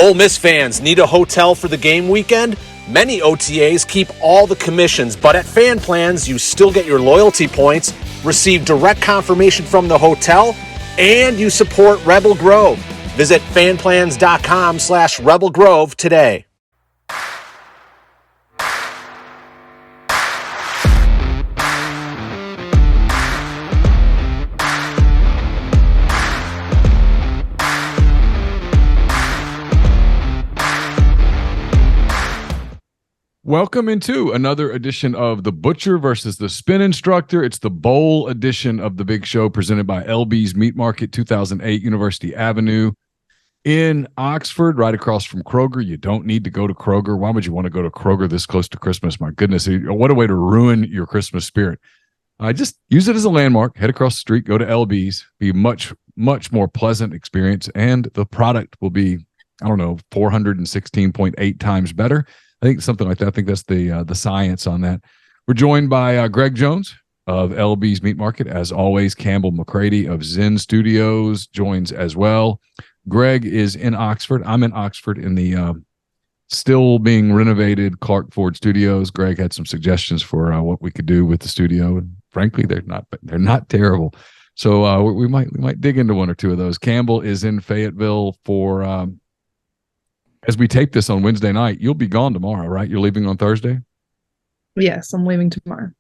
Ole Miss fans need a hotel for the game weekend? Many OTAs keep all the commissions, but at Fan Plans, you still get your loyalty points, receive direct confirmation from the hotel, and you support Rebel Grove. Visit fanplans.com/Rebel Grove today. Welcome into another edition of The Butcher versus the Spin Instructor. It's the bowl edition of the big show presented by LB's Meat Market, 2008 University Avenue in Oxford, right across from Kroger. You don't need to go to Kroger. Why would you want to go to Kroger this close to Christmas? My goodness, what a way to ruin your Christmas spirit. Just use it as a landmark. Head across the street, go to LB's. Be much, much more pleasant experience, and the product will be, 416.8 times better. I think something like that. I think that's the science on that. We're joined by Greg Jones of LB's Meat Market. As always, Campbell McCready of Zen Studios joins as well. Greg is in Oxford. I'm in Oxford in the still being renovated Clark Ford Studios. Greg had some suggestions for what we could do with the studio, and frankly, they're not terrible. So we might dig into one or two of those. Campbell is in Fayetteville for. As we tape this on Wednesday night, you'll be gone tomorrow, right? You're leaving on Thursday? Yes, I'm leaving tomorrow.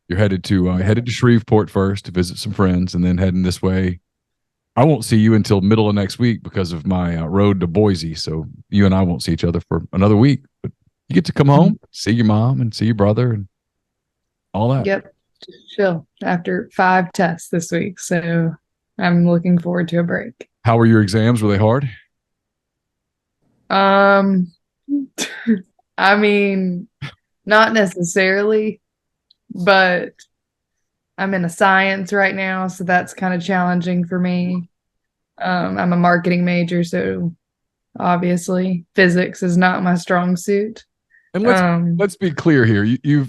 You're headed to Shreveport first to visit some friends, and then heading this way. I won't see you until middle of next week because of my road to Boise. So you and I won't see each other for another week. But you get to come home, see your mom, and see your brother, and all that. Yep, chill after 5 tests this week. So I'm looking forward to a break. How were your exams? Were they hard? I mean, not necessarily, but I'm in a science right now, so that's kind of challenging for me. I'm a marketing major, so obviously physics is not my strong suit. And let's be clear here. You're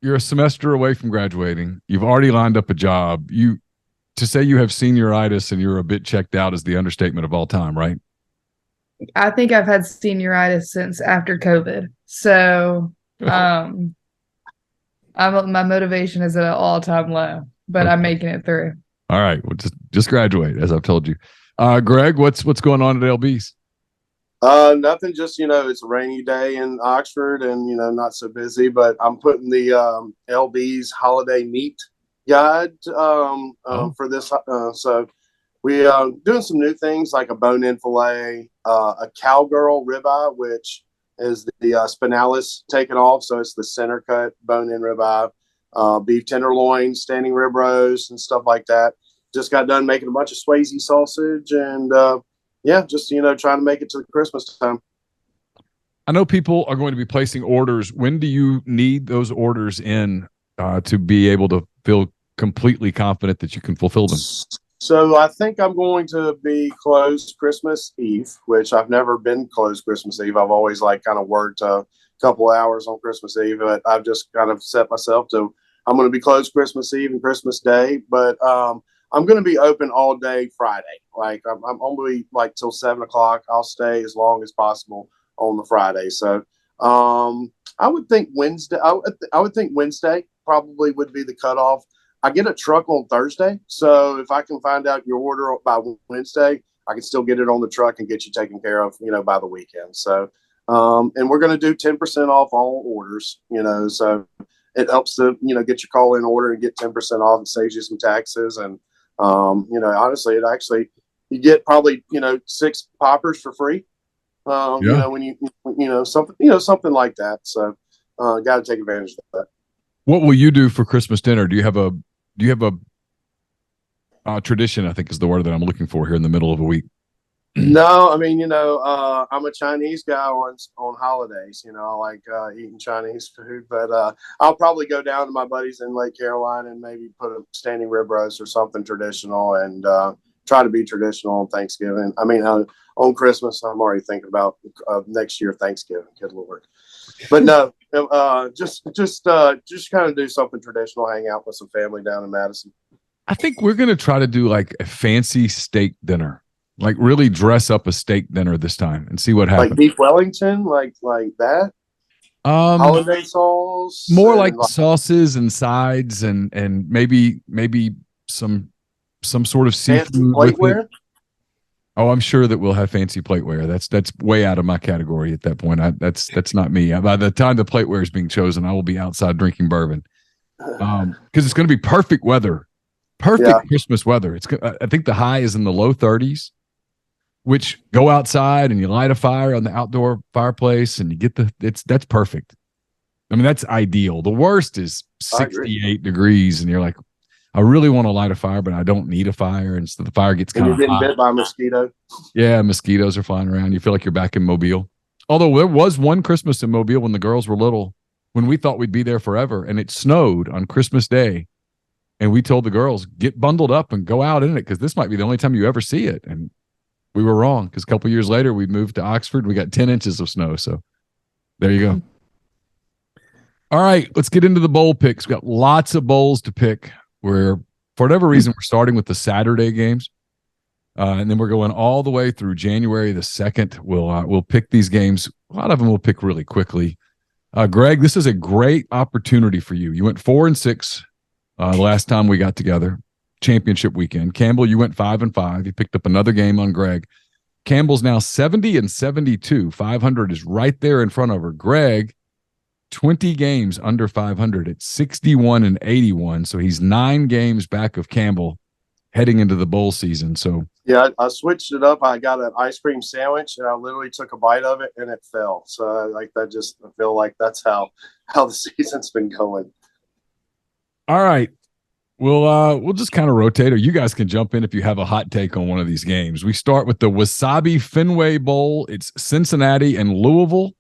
a semester away from graduating. You've already lined up a job. To say you have senioritis and you're a bit checked out is the understatement of all time, right? I think I've had senioritis since after COVID. So my motivation is at an all-time low, but okay. I'm making it through. All right. Well, just graduate, as I've told you. Greg, what's going on at LB's? Nothing. Just, it's a rainy day in Oxford and, not so busy, but I'm putting the LB's holiday meat guide for this. So we doing some new things like a bone-in fillet, a cowgirl ribeye, which is the spinalis taken off. So it's the center cut bone-in ribeye, beef tenderloin, standing rib roast, and stuff like that. Just got done making a bunch of Swayze sausage, and just trying to make it to Christmas time. I know people are going to be placing orders. When do you need those orders in to be able to feel completely confident that you can fulfill them? So I think I'm going to be closed Christmas Eve, which I've never been closed Christmas Eve. I've always kind of worked a couple hours on Christmas Eve, but I've just kind of set myself to, I'm going to be closed Christmas Eve and Christmas Day, but I'm going to be open all day Friday. I'm only till 7:00. I'll stay as long as possible on the Friday. So I would think Wednesday. I would think Wednesday probably would be the cutoff. I get a truck on Thursday, so if I can find out your order by Wednesday, I can still get it on the truck and get you taken care of, by the weekend. So, and we're going to do 10% off all orders, so it helps to, get your call in order and get 10% off. It saves you some taxes. And, honestly, you get probably, 6 poppers for free, when something like that. So, got to take advantage of that. What will you do for Christmas dinner? Do you have a tradition, I think is the word that I'm looking for here in the middle of a week? No, I'm a Chinese guy on holidays. I like eating Chinese food, but I'll probably go down to my buddies in Lake Caroline and maybe put a standing rib roast or something traditional and try to be traditional on Thanksgiving. On Christmas, I'm already thinking about next year Thanksgiving. Good Lord. But no, just kind of do something traditional, hang out with some family down in Madison. I think we're going to try to do like a fancy steak dinner. Like really dress up a steak dinner this time and see what happens. Like beef Wellington, like that. Holiday sauce. More like sauces and sides and maybe some sort of seafood with plateware. it. Oh, I'm sure that we'll have fancy plateware. That's way out of my category at that point. That's not me. By the time the plateware is being chosen, I will be outside drinking bourbon. Because it's going to be perfect weather, Christmas weather. I think the high is in the low 30s, which go outside and you light a fire on the outdoor fireplace and you get that's perfect. I mean, that's ideal. The worst is 68 degrees and you're like, I really want to light a fire, but I don't need a fire. And so the fire gets kind of getting hot. bit by a mosquito. Yeah, mosquitoes are flying around. You feel like you're back in Mobile. Although there was one Christmas in Mobile when the girls were little, when we thought we'd be there forever, and it snowed on Christmas Day. And we told the girls, get bundled up and go out in it because this might be the only time you ever see it. And we were wrong because a couple years later, we moved to Oxford. And we got 10 inches of snow. So there you go. All right, let's get into the bowl picks. We've got lots of bowls to pick. For whatever reason, we're starting with the Saturday games. And then we're going all the way through January the 2nd. We'll pick these games. A lot of them we'll pick really quickly. Greg, this is a great opportunity for you. You went 4-6 the last time we got together, championship weekend. Campbell, you went 5-5. You picked up another game on Greg. Campbell's now 70-72. 500 is right there in front of her. Greg, 20 games under 500 at 61-81. So he's 9 games back of Campbell heading into the bowl season. So yeah, I switched it up. I got an ice cream sandwich and I literally took a bite of it and it fell. So I feel like that's how the season's been going. All right. We'll just kind of rotate, or you guys can jump in if you have a hot take on one of these games. We start with the Wasabi Fenway Bowl. It's Cincinnati and Louisville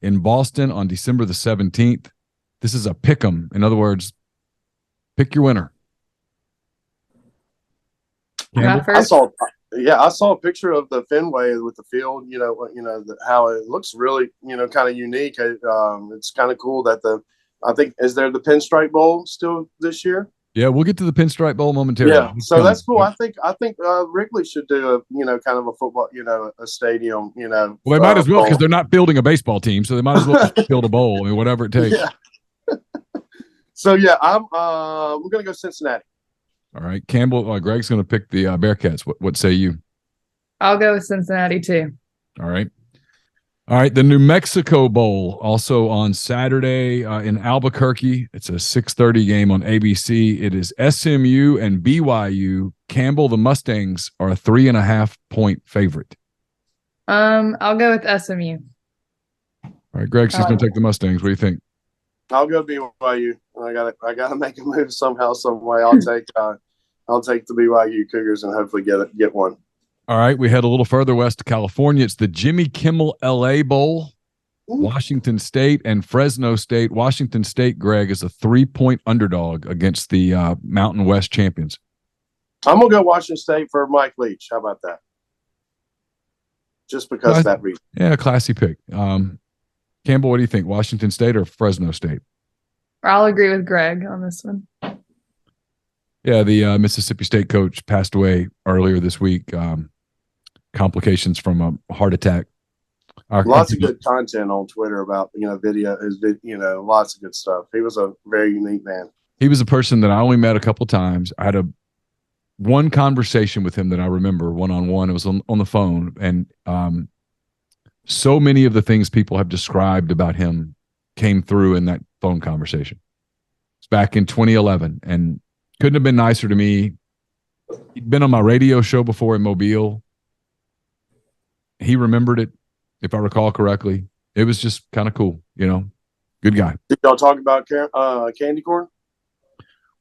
in Boston on December the 17th. This is a pick 'em. In other words, pick your winner. I saw a picture of the Fenway with the field. How it looks really, kind of unique. It's kind of cool that I think, is there the Pinstripe Bowl still this year? Yeah, we'll get to the Pinstripe Bowl momentarily. Yeah, so that's cool. I think Wrigley should do kind of a football, a stadium, Well, they might as well because they're not building a baseball team, so they might as well build a bowl. I mean, whatever it takes. Yeah. So yeah, we're gonna go Cincinnati. All right, Campbell. Greg's going to pick the Bearcats. What say you? I'll go with Cincinnati too. All right. The New Mexico Bowl, also on Saturday in Albuquerque. It's a 6:30 game on ABC. It is SMU and BYU. Campbell, the Mustangs are a 3.5-point favorite. I'll go with SMU. All right, Greg, she's going to take the Mustangs. What do you think? I'll go BYU. I gotta make a move somehow, some way. I'll take the BYU Cougars and hopefully get one. All right, we head a little further west to California. It's the Jimmy Kimmel LA Bowl. Washington State and Fresno State. Washington State, Greg, is a 3-point underdog against the Mountain West champions. I'm going to go Washington State for Mike Leach. How about that? Just because of that reason. Yeah, classy pick. Campbell, what do you think? Washington State or Fresno State? I'll agree with Greg on this one. Yeah, the Mississippi State coach passed away earlier this week. Complications from a heart attack. Lots of good content on Twitter about, lots of good stuff. He was a very unique man. He was a person that I only met a couple times. I had one conversation with him that I remember one-on-one. It was on the phone. And so many of the things people have described about him came through in that phone conversation. It's back in 2011 and couldn't have been nicer to me. He'd been on my radio show before in Mobile. He remembered it, if I recall correctly. It was just kind of cool, good guy. Did y'all talk about candy corn?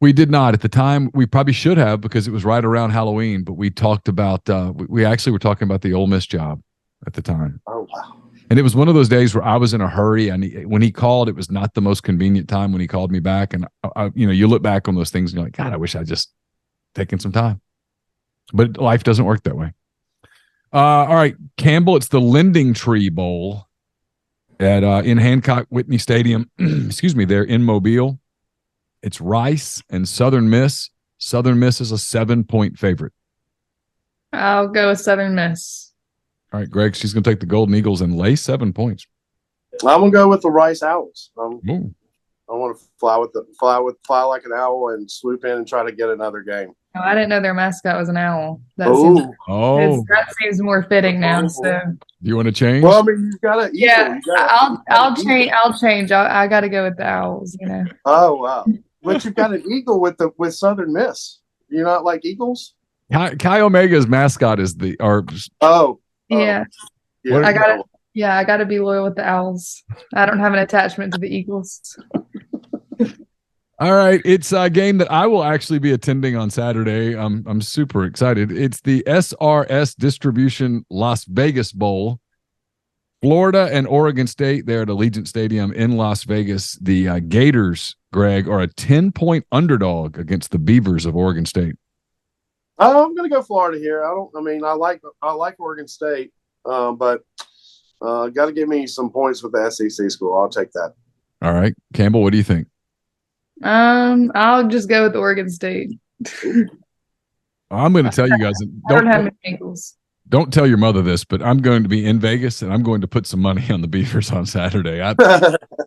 We did not at the time. We probably should have because it was right around Halloween, but we talked about, we actually were talking about the Ole Miss job at the time. Oh, wow. And it was one of those days where I was in a hurry, and when he called, it was not the most convenient time when he called me back. And you look back on those things and you're like, God, I wish I'd just taken some time. But life doesn't work that way. All right, Campbell, it's the Lending Tree Bowl in Hancock Whitney Stadium. Excuse me, there in Mobile. It's Rice and Southern Miss. Southern Miss is a 7-point favorite. I'll go with Southern Miss. All right, Greg, she's going to take the Golden Eagles and lay 7 points. I'm gonna go with the Rice Owls. Ooh. I want to fly like an owl and swoop in and try to get another game. Oh, I didn't know their mascot was an owl. That seems more fitting now. So you want to change? Well, I mean, you've got to. yeah, I'll change. I'll change. I got to go with the Owls. You know. Oh wow! But you've got an eagle with Southern Miss. You not like eagles? Chi Omega's mascot is the Yeah. Yeah. I got to be loyal with the Owls. I don't have an attachment to the Eagles. All right, it's a game that I will actually be attending on Saturday. I'm super excited. It's the SRS Distribution Las Vegas Bowl. Florida and Oregon State there at Allegiant Stadium in Las Vegas. The Gators, Greg, are a 10-point underdog against the Beavers of Oregon State. I'm going to go Florida here. I like Oregon State, but got to give me some points with the SEC school. I'll take that. All right, Campbell, what do you think? I'll just go with Oregon State. I'm going to tell you guys. I don't have any ankles. Don't tell your mother this, but I'm going to be in Vegas and I'm going to put some money on the Beavers on Saturday.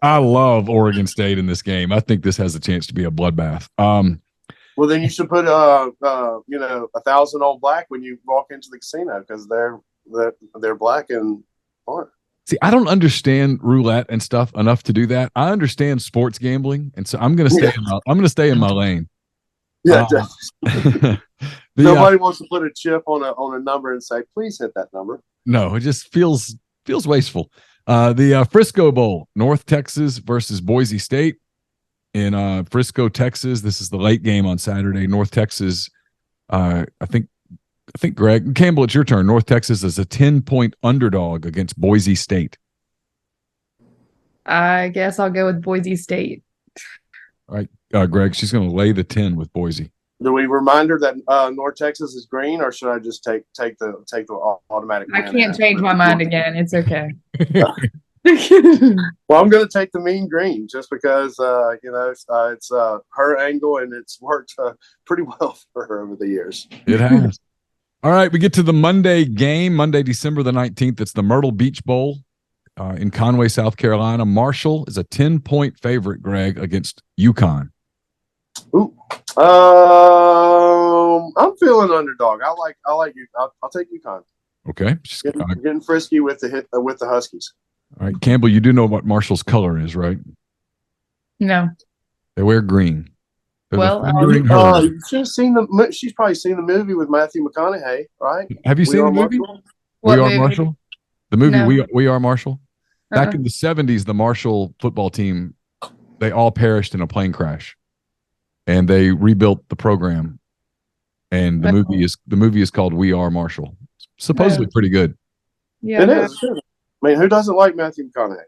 I love Oregon State in this game. I think this has a chance to be a bloodbath. Well, then you should put 1,000 on black when you walk into the casino because they're black and orange. See, I don't understand roulette and stuff enough to do that. I understand sports gambling, and so I'm going to stay in my lane. Yeah, nobody wants to put a chip on a number and say, "Please hit that number." No, it just feels wasteful. The Frisco Bowl, North Texas versus Boise State in Frisco, Texas. This is the late game on Saturday. North Texas, I think Greg Campbell, it's your turn. North Texas is a 10-point underdog against Boise State. I guess I'll go with Boise State. All right, Greg, she's going to lay the 10 with Boise. Do we remind her that North Texas is green, or should I just take the automatic? I can't change my mind again. It's okay. Well, I'm going to take the mean green just because it's her angle and it's worked pretty well for her over the years. It has. All right, we get to the Monday game, Monday, December the 19th. It's the Myrtle Beach Bowl in Conway, South Carolina. Marshall is a 10-point favorite, Greg, against UConn. Ooh, I'm feeling underdog. I like you. I'll take UConn. Okay, getting frisky with the Huskies. All right, Campbell, you do know what Marshall's color is, right? No. They wear green. Well, she's probably seen the movie with Matthew McConaughey, right? Have you seen the movie? We Are Marshall? The movie No. We Are Marshall? Back in the 70s, the Marshall football team, they all perished in a plane crash. And they rebuilt the program. And the movie is called We Are Marshall. Supposedly pretty good. Yeah, it is. I mean, who doesn't like Matthew McConaughey?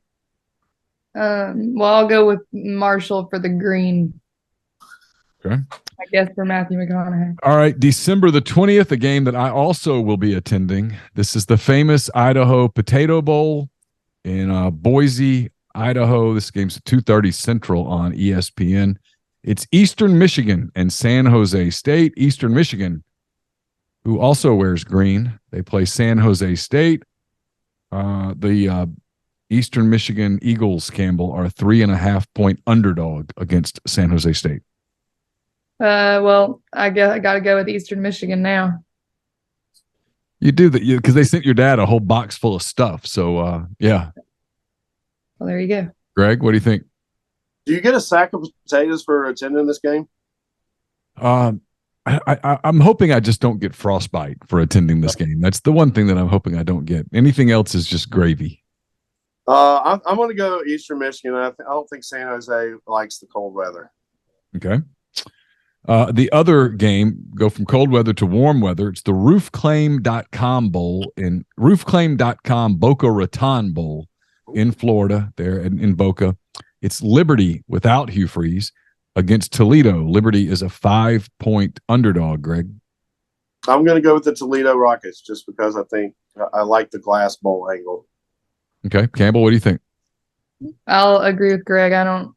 Well, I'll go with Marshall for the green. Okay. I guess for Matthew McConaughey. All right, December the 20th, a game that I also will be attending. This is the famous Idaho Potato Bowl in Boise, Idaho. This game's at 2:30 Central on ESPN. It's Eastern Michigan and San Jose State. Eastern Michigan, who also wears green. They play San Jose State. The Eastern Michigan Eagles, Campbell, are a 3.5-point underdog against San Jose State. Well, I guess I got to go with Eastern Michigan now. You do that because they sent your dad a whole box full of stuff. So, yeah. Well, there you go. Greg, what do you think? Do you get a sack of potatoes for attending this game? I'm hoping I just don't get frostbite for attending this game. That's the one thing that I'm hoping I don't get. Anything else is just gravy. I'm going to go Eastern Michigan. I don't think San Jose likes the cold weather. Okay. The other game, go from cold weather to warm weather. It's the roofclaim.com bowl in roofclaim.com Boca Raton Bowl in Florida, there in Boca. It's Liberty without Hugh Freeze against Toledo. Liberty is a 5-point underdog, Greg. I'm going to go with the Toledo Rockets just because I think I like the glass bowl angle. Okay. Campbell, what do you think? I'll agree with Greg. I don't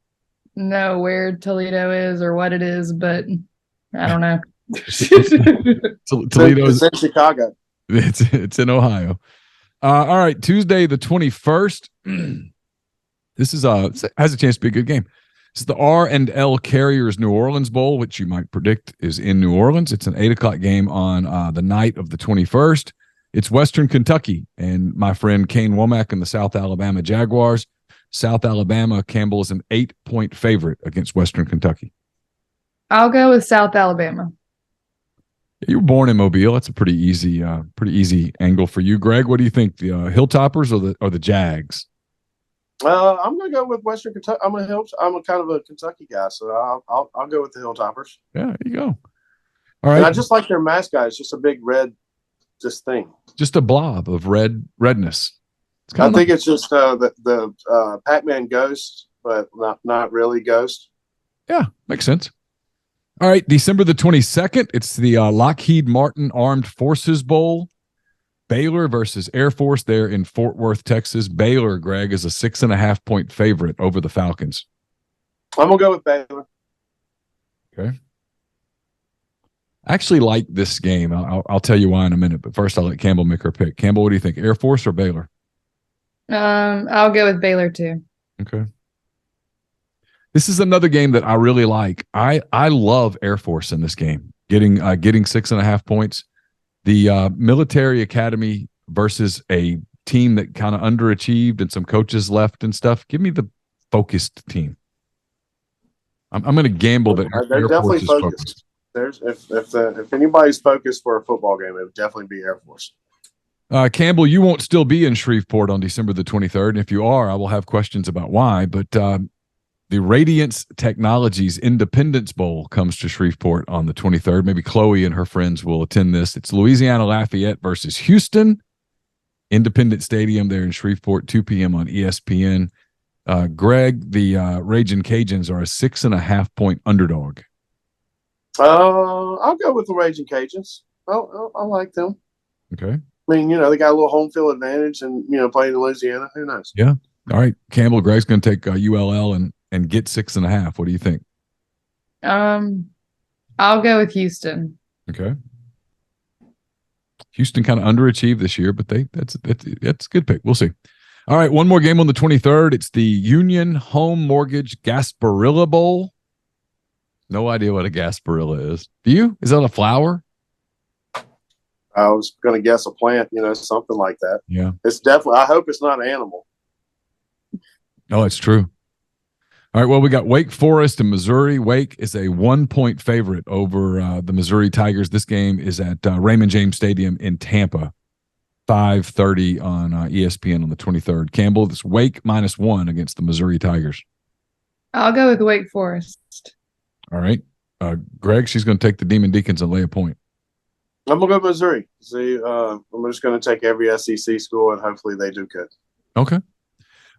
know where Toledo is or what it is, but I don't know. Toledo's It's in Chicago. it's in Ohio. All right, Tuesday the 21st. This is has a chance to be a good game. It's the R&L Carriers New Orleans Bowl, which you might predict is in New Orleans. It's an 8:00 game on the night of the 21st. It's Western Kentucky and my friend Kane Womack and the South Alabama Jaguars. South Alabama, Campbell is an 8-point favorite against Western Kentucky. I'll go with South Alabama. You were born in Mobile. That's a pretty easy angle for you, Greg. What do you think? The Hilltoppers or the Jags? I'm gonna go with Western Kentucky. I'm a kind of a Kentucky guy, so I'll go with the Hilltoppers. Yeah, there you go. All right. And I just like their mascot. It's just a big red, thing. Just a blob of redness. I think it's just the Pac-Man ghost, but not really ghost. Yeah, makes sense. All right, December the 22nd. It's the Lockheed Martin Armed Forces Bowl. Baylor versus Air Force there in Fort Worth, Texas. Baylor, Greg, is a 6.5-point favorite over the Falcons. I'm gonna go with Baylor. Okay. I actually like this game. I'll tell you why in a minute, but first I'll let Campbell make her pick. Campbell, what do you think? Air Force or Baylor? I'll go with Baylor too. Okay. This is another game that I really like. I love Air Force in this game. Getting 6.5 points. The military academy versus a team that kind of underachieved and some coaches left and stuff. Give me the focused team. I'm going to gamble that They're Air definitely Force is focused. If anybody's focused for a football game, it would definitely be Air Force. Campbell, you won't still be in Shreveport on December the 23rd. And if you are, I will have questions about why. But the Radiance Technologies Independence Bowl comes to Shreveport on the 23rd. Maybe Chloe and her friends will attend this. It's Louisiana Lafayette versus Houston. Independence Stadium there in Shreveport, 2 p.m. on ESPN. Greg, the Ragin' Cajuns are a 6.5-point underdog. I'll go with the Raging Cajuns. I like them. Okay. I mean, they got a little home field advantage and, playing in Louisiana. Who knows? Yeah. All right. Campbell, Greg's going to take ULL and get 6.5. What do you think? I'll go with Houston. Okay. Houston kind of underachieved this year, but that's a good pick. We'll see. All right. One more game on the 23rd. It's the Union Home Mortgage Gasparilla Bowl. No idea what a gasparilla is. Do you? Is that a flower? I was going to guess a plant, something like that. Yeah. It's definitely, I hope it's not an animal. No, it's true. All right. Well, we got Wake Forest and Missouri. Wake is a 1-point favorite over the Missouri Tigers. This game is at Raymond James Stadium in Tampa, 5:30 on ESPN on the 23rd. Campbell, this Wake -1 against the Missouri Tigers. I'll go with Wake Forest. All right. Greg, she's going to take the Demon Deacons and lay a point. I'm going to go Missouri. See, I'm just going to take every SEC school, and hopefully they do good. Okay.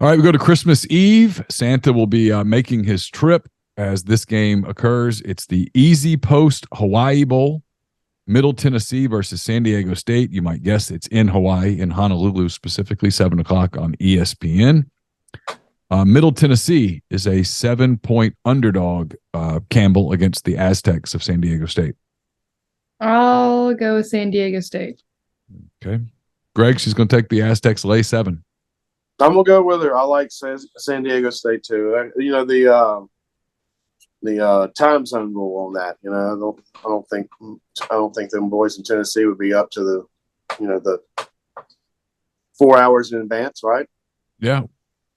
All right, we go to Christmas Eve. Santa will be making his trip as this game occurs. It's the Easy Post Hawaii Bowl, Middle Tennessee versus San Diego State. You might guess it's in Hawaii, in Honolulu specifically, 7 o'clock on ESPN. Middle Tennessee is a 7-point underdog, Campbell, against the Aztecs of San Diego State. I'll go with San Diego State. Okay. Greg, she's going to take the Aztecs lay 7. I'm gonna go with her. I like San Diego State too. The time zone rule on that. I don't think them boys in Tennessee would be up to the 4 hours in advance, right? Yeah,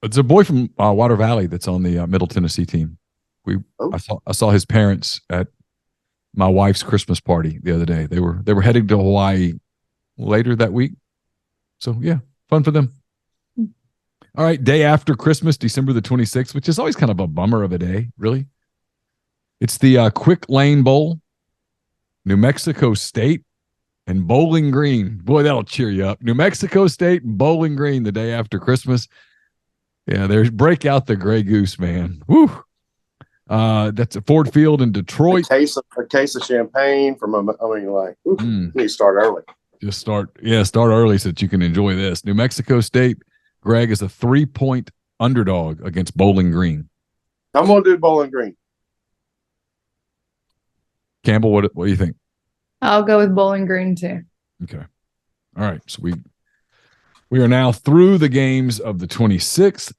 it's a boy from Water Valley that's on the Middle Tennessee team. I saw his parents at my wife's Christmas party the other day. They were heading to Hawaii later that week. So yeah, fun for them. All right, day after Christmas, December the 26th, which is always kind of a bummer of a day, really. It's the Quick Lane Bowl, New Mexico State, and Bowling Green. Boy, that'll cheer you up. New Mexico State and Bowling Green the day after Christmas. Yeah, break out the Grey Goose, man. Woo! That's at Ford Field in Detroit. A case of champagne you need to start early. Just start early so that you can enjoy this. New Mexico State, Greg, is a 3-point underdog against Bowling Green. I'm going to do Bowling Green. Campbell, what do you think? I'll go with Bowling Green too. Okay. All right. So we are now through the games of the 26th.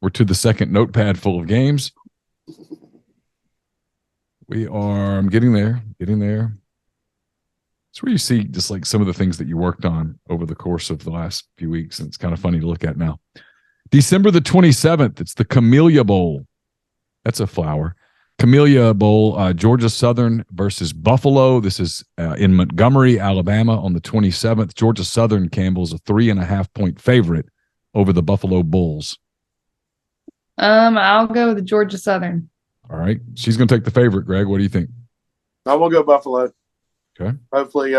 We're to the second notepad full of games. I'm getting there. It's where you see just like some of the things that you worked on over the course of the last few weeks. And it's kind of funny to look at now. December the 27th, it's the Camellia Bowl. That's a flower. Camellia Bowl, Georgia Southern versus Buffalo. This is in Montgomery, Alabama on the 27th. Georgia Southern, Campbell, is a 3.5-point favorite over the Buffalo Bulls. I'll go with Georgia Southern. All right. She's going to take the favorite, Greg. What do you think? I'm going to go Buffalo. Okay. Hopefully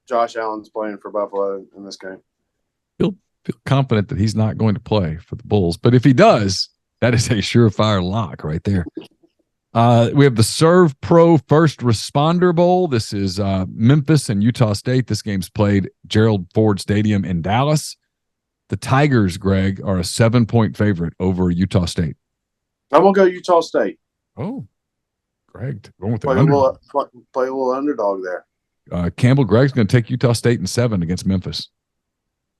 Josh Allen's playing for Buffalo in this game. Feel confident that he's not going to play for the Bulls. But if he does, that is a surefire lock right there. We have the Serve Pro First Responder Bowl. This is Memphis and Utah State. This game's played Gerald Ford Stadium in Dallas. The Tigers, Greg, are a 7-point favorite over Utah State. I'm going to go Utah State. Oh, Greg, going with the play underdog. Play a little underdog there. Campbell, Greg's going to take Utah State in 7 against Memphis.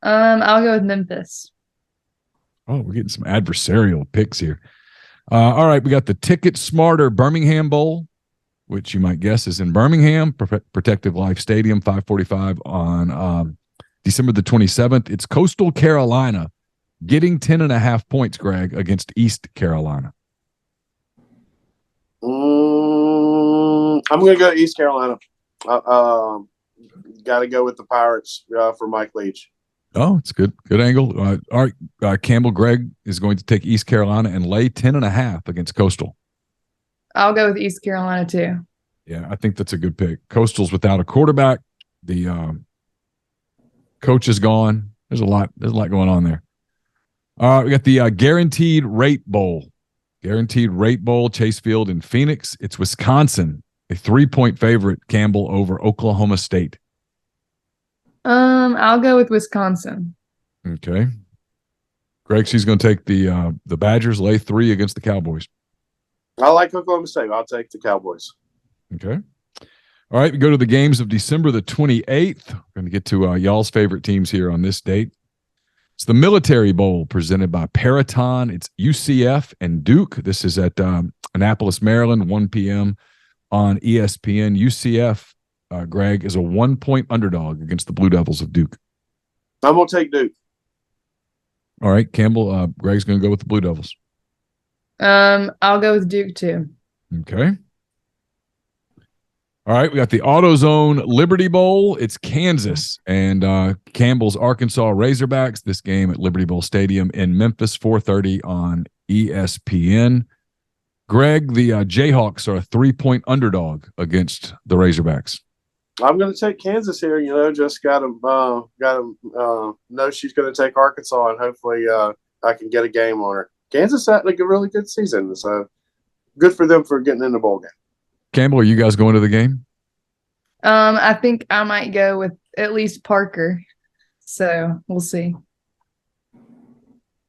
I'll go with Memphis. Oh, we're getting some adversarial picks here. All right, we got the Ticket Smarter Birmingham Bowl, which you might guess is in Birmingham, Protective Life Stadium, 5:45 on December the 27th. It's Coastal Carolina getting 10.5 points, Greg, against East Carolina. I'm going to go East Carolina. Got to go with the Pirates for Mike Leach. Oh, it's good. Good angle. All right, Campbell, Greg is going to take East Carolina and lay 10.5 against Coastal. I'll go with East Carolina too. Yeah, I think that's a good pick. Coastal's without a quarterback. The coach is gone. There's a lot going on there. We got the Guaranteed Rate Bowl. Guaranteed Rate Bowl, Chase Field in Phoenix. It's Wisconsin, a 3-point favorite, Campbell, over Oklahoma State. I'll go with Wisconsin. Okay. Greg, she's going to take the Badgers, lay 3 against the Cowboys. I like Oklahoma State. I'll take the Cowboys. Okay. All right, we go to the games of December the 28th. We're going to get to y'all's favorite teams here on this date. It's the Military Bowl presented by Peraton. It's UCF and Duke. This is at Annapolis, Maryland, 1 p.m. on ESPN. UCF, Greg, is a 1-point underdog against the Blue Devils of Duke. I'm going to take Duke. All right, Campbell, Greg's going to go with the Blue Devils. I'll go with Duke too. Okay. All right, we got the AutoZone Liberty Bowl. It's Kansas and Campbell's Arkansas Razorbacks. This game at Liberty Bowl Stadium in Memphis, 4:30 on ESPN. Greg, the Jayhawks are a 3-point underdog against the Razorbacks. I'm going to take Kansas here. Just got to know she's going to take Arkansas, and hopefully I can get a game on her. Kansas had a really good season, so good for them for getting in the bowl game. Campbell, are you guys going to the game? I think I might go with at least Parker. So we'll see.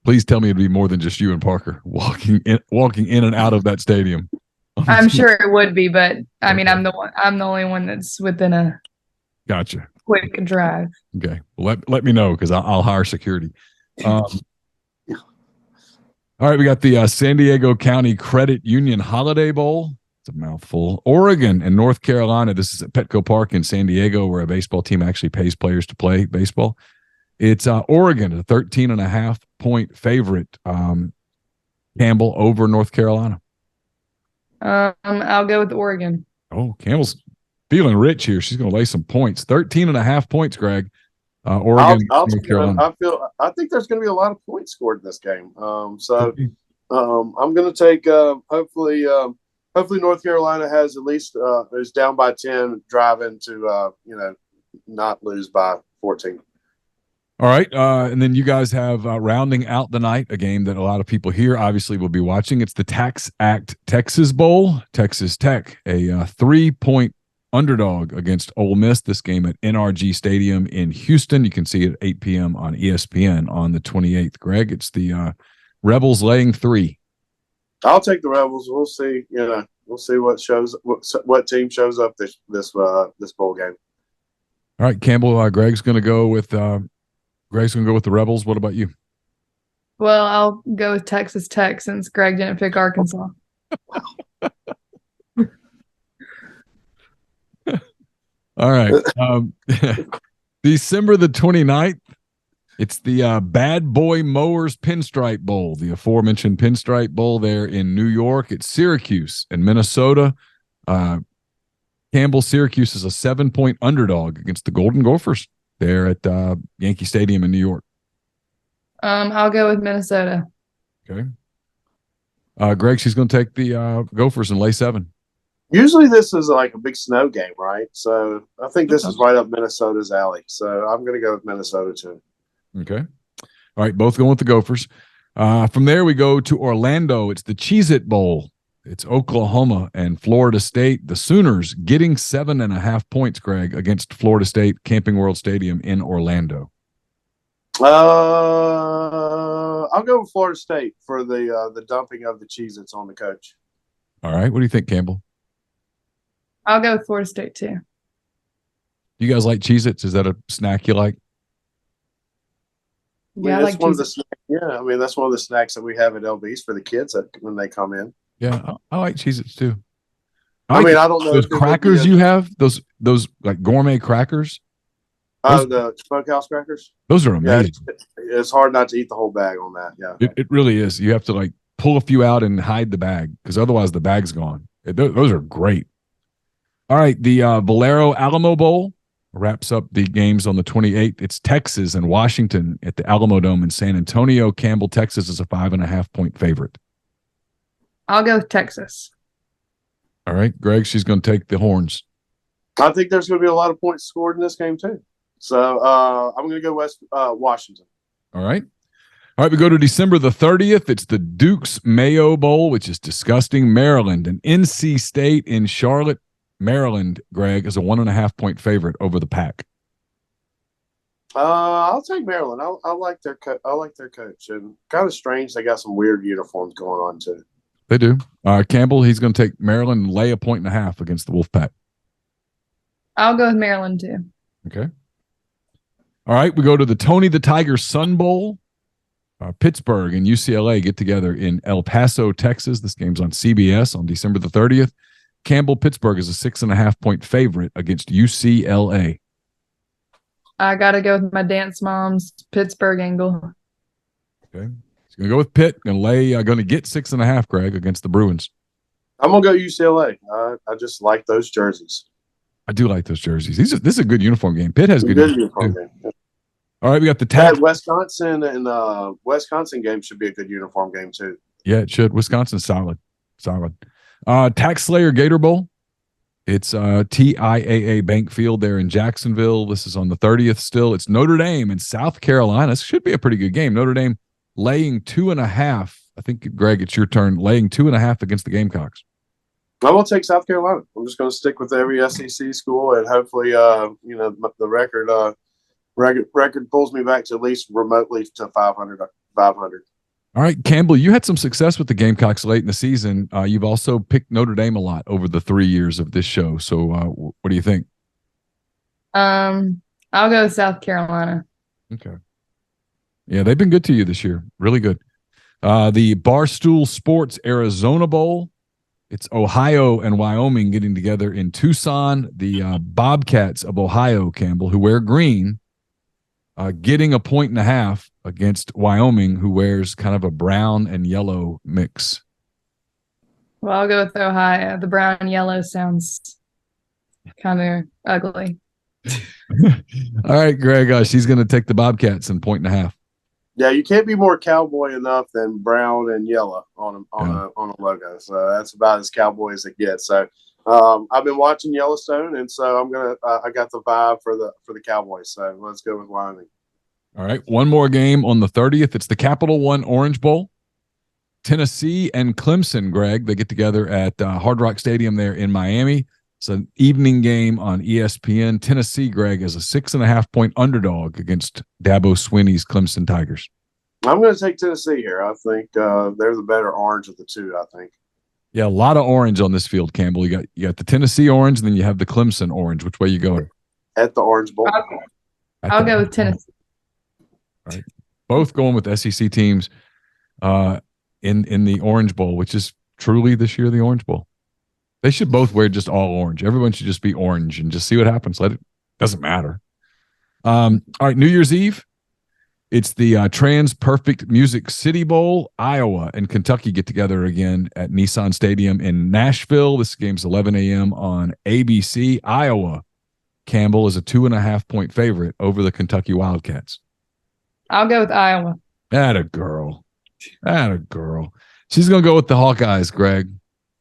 Please tell me it'd be more than just you and Parker walking in and out of that stadium. I'm sure it would be, but I mean, I'm the only one that's within a gotcha quick drive. Okay, well, let me know because I'll hire security. All right, we got the San Diego County Credit Union Holiday Bowl. It's a mouthful. Oregon and North Carolina. This is at Petco Park in San Diego, where a baseball team actually pays players to play baseball. It's Oregon, a 13.5-point favorite. Campbell over North Carolina. I'll go with Oregon. Oh, Campbell's feeling rich here. She's going to lay some points. 13.5 points, Greg. Oregon, North Carolina. I think there's going to be a lot of points scored in this game. I'm going to take hopefully North Carolina has at least is down by 10, drive into not lose by 14. All right, and then you guys have rounding out the night a game that a lot of people here obviously will be watching. It's the Tax Act Texas Bowl. Texas Tech, a 3-point underdog against Ole Miss. This game at NRG Stadium in Houston. You can see it at 8 p.m. on ESPN on the 28th. Greg, it's the Rebels laying 3. I'll take the Rebels. We'll see. we'll see what team shows up this bowl game. All right, Campbell. Greg's going to go with the Rebels. What about you? Well, I'll go with Texas Tech since Greg didn't pick Arkansas. All right. December the 29th, it's the Bad Boy Mowers Pinstripe Bowl, the aforementioned Pinstripe Bowl there in New York. It's Syracuse and Minnesota. Campbell, Syracuse is a 7-point underdog against the Golden Gophers there at Yankee Stadium in New York. I'll go with Minnesota. Okay. Greg, she's going to take the Gophers and lay 7. Usually this is like a big snow game, right? So I think this is right up Minnesota's alley. So I'm going to go with Minnesota too. Okay. All right, both going with the Gophers. From there, we go to Orlando. It's the Cheez-It Bowl. It's Oklahoma and Florida State. The Sooners getting 7.5 points, Greg, against Florida State, Camping World Stadium in Orlando. I'll go with Florida State for the dumping of the Cheez-Its on the coach. All right. What do you think, Campbell? I'll go with Florida State too. You guys like Cheez-Its? Is that a snack you like? Yeah, that's one of the snacks. Yeah, I mean that's one of the snacks that we have at LB's for the kids when they come in. Yeah, I like Cheez-Its too. I mean, I don't know those crackers you have. Those like gourmet crackers. The smokehouse crackers. Those are amazing. Yeah, it's hard not to eat the whole bag on that. Yeah, it really is. You have to like pull a few out and hide the bag because otherwise the bag's gone. Those are great. All right, the Valero Alamo Bowl wraps up the games on the 28th. It's Texas and Washington at the Alamo Dome in San Antonio. Campbell, Texas is a 5.5-point favorite. I'll go with Texas. All right, Greg, she's going to take the Horns. I think there's going to be a lot of points scored in this game too. So I'm going to go Washington. All right. All right, we go to December the 30th. It's the Duke's Mayo Bowl, which is disgusting. Maryland and NC State in Charlotte. Maryland, Greg, is a 1.5-point favorite over the Pack. I'll take Maryland. I like their coach, and kind of strange they got some weird uniforms going on too. They do. Campbell, he's going to take Maryland and lay a 1.5 against the Wolfpack. I'll go with Maryland too. Okay. All right, we go to the Tony the Tiger Sun Bowl. Pittsburgh and UCLA get together in El Paso, Texas. This game's on CBS on December the 30th. Campbell, Pittsburgh is a 6.5-point favorite against UCLA. I got to go with my dance mom's Pittsburgh angle. Okay. He's going to go with Pitt. Going to get 6.5, Greg, against the Bruins. I'm going to go UCLA. I just like those jerseys. I do like those jerseys. This is a good uniform game. Pitt has good uniform game. All right, we got the tag. Wisconsin and Wisconsin game should be a good uniform game too. Yeah, it should. Wisconsin's solid. Tax Slayer Gator Bowl. It's TIAA Bank Field there in Jacksonville. This is on the 30th still. It's Notre Dame and South Carolina. This should be a pretty good game. Notre Dame laying 2.5. I think, Greg, it's your turn. Laying 2.5 against the Gamecocks. I will take South Carolina. I'm just going to stick with every SEC school, and hopefully, the record pulls me back to at least remotely to 500. All right, Campbell, you had some success with the Gamecocks late in the season. You've also picked Notre Dame a lot over the 3 years of this show. So what do you think? I'll go with South Carolina. Okay. Yeah, they've been good to you this year. Really good. The Barstool Sports Arizona Bowl. It's Ohio and Wyoming getting together in Tucson. The Bobcats of Ohio, Campbell, who wear green, getting 1.5 against Wyoming, who wears kind of a brown and yellow mix. Well, I'll go with Ohio. The brown and yellow sounds kind of ugly. All right, Greg, she's going to take the Bobcats in 1.5. Yeah, you can't be more cowboy enough than brown and yellow on a logo. So that's about as cowboy as it gets. So I've been watching Yellowstone, and so I got the vibe for the Cowboys. So let's go with Wyoming. All right, one more game on the 30th. It's the Capital One Orange Bowl. Tennessee and Clemson, Greg, they get together at Hard Rock Stadium there in Miami. It's an evening game on ESPN. Tennessee, Greg, is a 6.5-point underdog against Dabo Swinney's Clemson Tigers. I'm going to take Tennessee here. I think they're the better orange of the two, I think. Yeah, a lot of orange on this field, Campbell. You got the Tennessee orange, and then you have the Clemson orange. Which way you going? At the Orange Bowl. I'll go with Tennessee. Right. Both going with SEC teams in the Orange Bowl, which is truly this year the Orange Bowl. They should both wear just all orange. Everyone should just be orange and just see what happens. Doesn't matter. All right, New Year's Eve. It's the Trans Perfect Music City Bowl. Iowa and Kentucky get together again at Nissan Stadium in Nashville. This game's 11 a.m. on ABC. Iowa, Campbell, is a 2.5-point favorite over the Kentucky Wildcats. I'll go with Iowa. Atta girl. She's going to go with the Hawkeyes, Greg.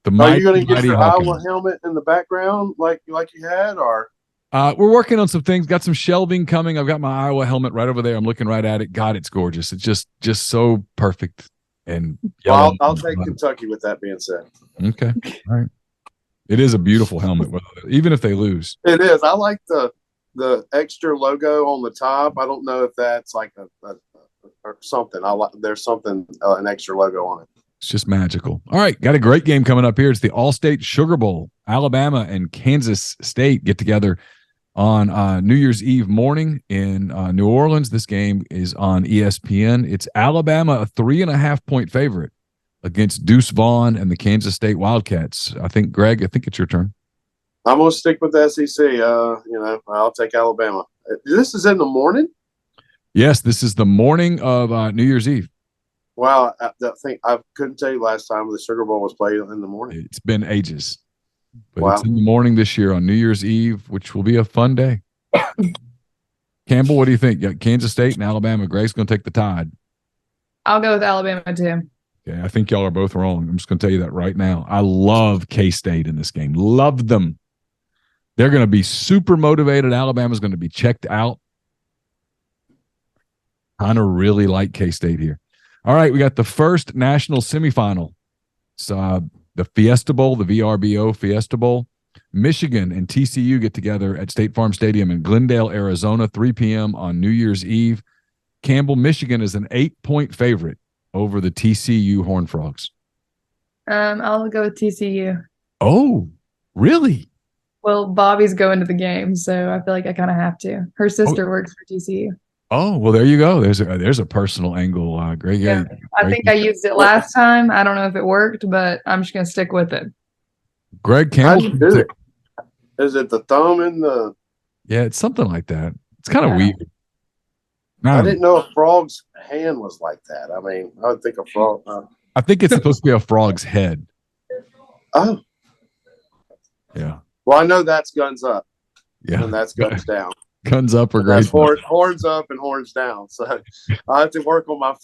Are you going to get your Iowa helmet in the background like you had, or? We're working on some things. Got some shelving coming. I've got my Iowa helmet right over there. I'm looking right at it. God, it's gorgeous. It's just so perfect. And well, I'll take Kentucky with that being said. Okay. All right. It is a beautiful helmet, even if they lose. It is. I like the extra logo on the top. I don't know if that's like a or something. There's something an extra logo on it. It's just magical. All right, got a great game coming up here. It's the All-State Sugar Bowl. Alabama and Kansas State get together on New Year's Eve morning in New Orleans. This game is on ESPN. It's Alabama, a 3.5-point favorite against Deuce Vaughn and the Kansas State Wildcats. Greg, I think it's your turn. I'm going to stick with the SEC. I'll take Alabama. This is in the morning? Yes, this is the morning of New Year's Eve. Wow, I couldn't tell you last time the Sugar Bowl was played in the morning. It's been ages. But wow. It's in the morning this year on New Year's Eve, which will be a fun day. Campbell, what do you think? You got Kansas State and Alabama. Greg's going to take the Tide. I'll go with Alabama too. Okay, I think y'all are both wrong. I'm just going to tell you that right now. I love K-State in this game. Love them. They're going to be super motivated. Alabama's going to be checked out. Kind of really like K-State here. All right, we got the first national semifinal. It's the Fiesta Bowl, the VRBO Fiesta Bowl. Michigan and TCU get together at State Farm Stadium in Glendale, Arizona, 3 p.m. on New Year's Eve. Campbell, Michigan is an 8-point favorite over the TCU Horned Frogs. I'll go with TCU. Oh, really? Well, Bobby's going to the game, so I feel like I kind of have to. Her sister works for TCU. Oh, well, there you go. There's a personal angle, Greg. Yeah, I think I used it last time. I don't know if it worked, but I'm just going to stick with it. Greg Campbell. Is it the thumb and the? Yeah, it's something like that. It's kind of weird. I didn't know a frog's hand was like that. I mean, I would think a frog. I think it's supposed to be a frog's head. Oh. Yeah. Well, I know that's guns up. Yeah. And that's guns down. Guns up or great. Horns up and horns down. So I have to work on my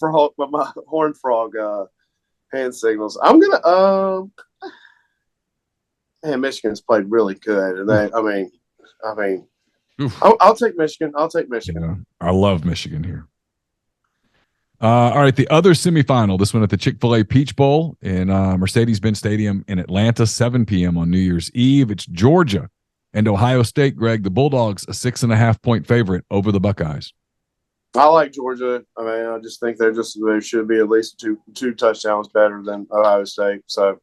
horned frog hand signals. I'm gonna Michigan's played really good, and I'll take Michigan. Yeah, I love Michigan here. All right, the other semifinal. This one at the Chick-fil-A Peach Bowl in Mercedes-Benz Stadium in Atlanta, 7 p.m. on New Year's Eve. It's Georgia and Ohio State. Greg, the Bulldogs, a 6.5-point favorite over the Buckeyes. I like Georgia. I mean, I just think they should be at least two touchdowns better than Ohio State. So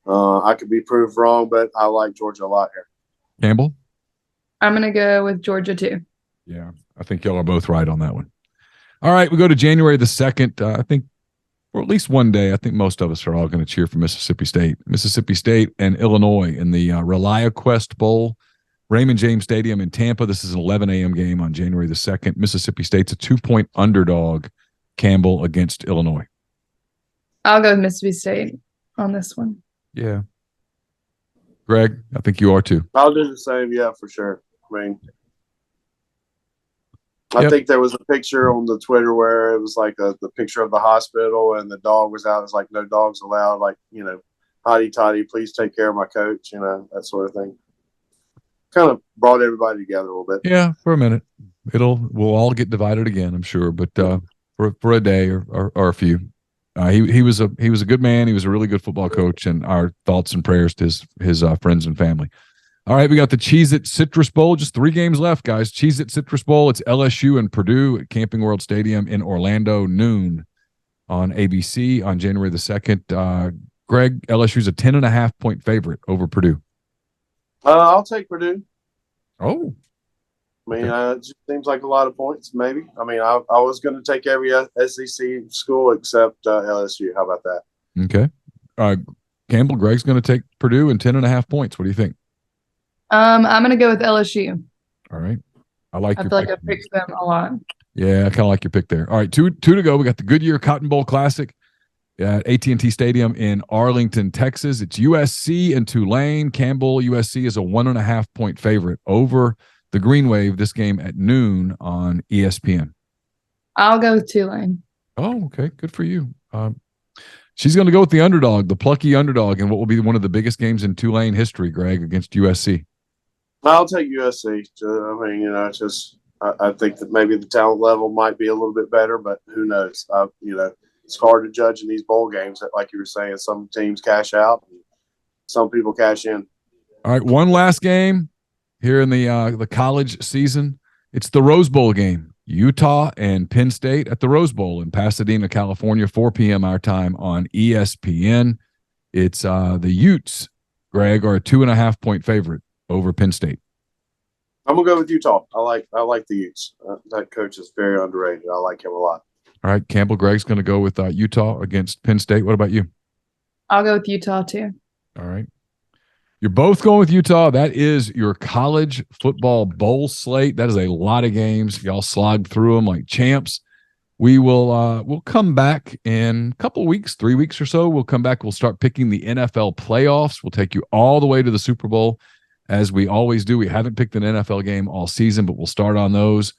I could be proved wrong, but I like Georgia a lot here. Campbell? I'm going to go with Georgia too. Yeah, I think y'all are both right on that one. All right, we go to January the 2nd. I think, or at least one day, I think most of us are all going to cheer for Mississippi State. Mississippi State and Illinois in the ReliaQuest Bowl, Raymond James Stadium in Tampa. This is an 11 a.m. game on January the 2nd. Mississippi State's a 2-point underdog, Campbell, against Illinois. I'll go with Mississippi State on this one. Yeah. Greg, I think you are too. I'll do the same, yeah, for sure. I mean, I think there was a picture on the Twitter where it was like the picture of the hospital and the dog was out. It's like no dogs allowed, like, hotty toddy, please take care of my coach, that sort of thing. Kind of brought everybody together a little bit. Yeah, for a minute. We'll all get divided again, I'm sure, but for a day or a few. He was a good man. He was a really good football coach, and our thoughts and prayers to his friends and family. All right, we got the Cheez-It Citrus Bowl. Just 3 games left, guys. Cheez-It Citrus Bowl. It's LSU and Purdue at Camping World Stadium in Orlando, noon on ABC on January the 2nd. Greg, LSU's a 10.5-point favorite over Purdue. I'll take Purdue. Oh, I mean, it just seems like a lot of points, maybe. I mean, I was going to take every SEC school except LSU. How about that? Okay. Campbell, Greg's going to take Purdue and 10.5 points. What do you think? I'm going to go with LSU. All right. I feel like I picked them a lot. Yeah, I kind of like your pick there. All right, two to go. We got the Goodyear Cotton Bowl Classic at AT&T Stadium in Arlington, Texas. It's USC and Tulane. Campbell, USC is a 1.5-point favorite over the Green Wave this game at noon on ESPN. I'll go with Tulane. Oh, okay. Good for you. She's going to go with the underdog, the plucky underdog, and what will be one of the biggest games in Tulane history, Greg, against USC. I'll take USC. I mean, it's just I think that maybe the talent level might be a little bit better, but who knows? It's hard to judge in these bowl games. Like you were saying, some teams cash out, and some people cash in. All right, one last game here in the college season. It's the Rose Bowl game. Utah and Penn State at the Rose Bowl in Pasadena, California, 4 p.m. our time on ESPN. It's the Utes, Greg, are a 2.5-point favorite over Penn State. I'm gonna go with Utah. I like the Utes. That coach is very underrated. I like him a lot. All right, Campbell, Greg's going to go with Utah against Penn State. What about you? I'll go with Utah too. All right. You're both going with Utah. That is your college football bowl slate. That is a lot of games. Y'all slogged through them like champs. We'll come back in a couple of weeks, 3 weeks or so. We'll come back. We'll start picking the NFL playoffs. We'll take you all the way to the Super Bowl, as we always do. We haven't picked an NFL game all season, but we'll start on those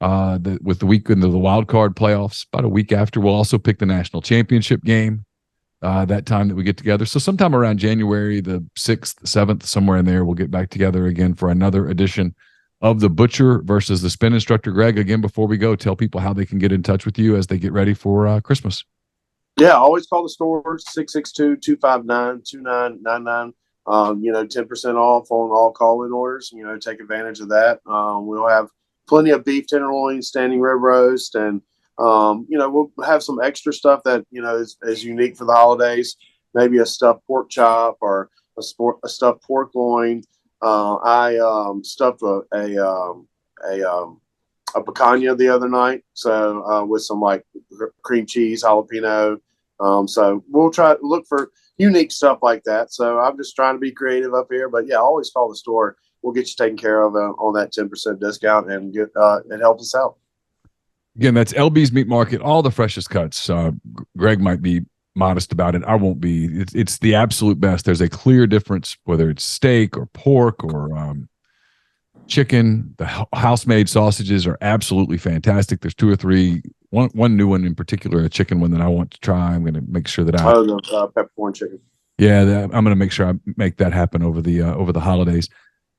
with the weekend of the wild card playoffs. About a week after, we'll also pick the national championship game. That time that we get together. So sometime around January the 6th, 7th, somewhere in there, we'll get back together again for another edition of the Butcher versus the Spin Instructor. Greg, again, before we go, tell people how they can get in touch with you as they get ready for Christmas. Yeah, always call the store, 662-259-2999. 10% off on all call-in orders. Take advantage of that. We'll have plenty of beef tenderloin, standing rib roast, and we'll have some extra stuff that, is unique for the holidays. Maybe a stuffed pork chop or a stuffed pork loin. I stuffed a picanha the other night. So, with some like cream cheese, jalapeno. So we'll try to look for unique stuff like that. So I'm just trying to be creative up here, but yeah, always call the store. We'll get you taken care of on that 10% discount and get and help us out. Again, that's LB's Meat Market, all the freshest cuts. Greg might be modest about it. I won't be. It's the absolute best. There's a clear difference, whether it's steak or pork or chicken. The house-made sausages are absolutely fantastic. There's 2 or 3. One new one in particular, a chicken one that I want to try. I'm going to make sure that the peppercorn chicken. Yeah, I'm going to make sure I make that happen over the holidays.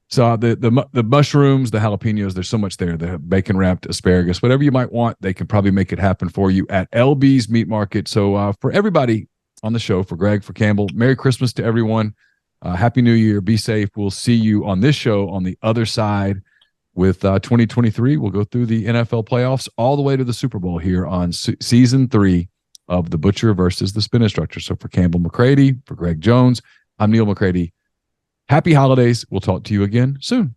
So the mushrooms, the jalapenos, there's so much there. The bacon wrapped asparagus, whatever you might want, they can probably make it happen for you at LB's Meat Market. So for everybody on the show, for Greg, for Campbell, Merry Christmas to everyone. Happy New Year. Be safe. We'll see you on this show on the other side with 2023. We'll go through the NFL playoffs all the way to the Super Bowl here on season 3 of The Butcher versus the Spin Instructor. So for Campbell McCready, for Greg Jones, I'm Neil McCready. Happy holidays. We'll talk to you again soon.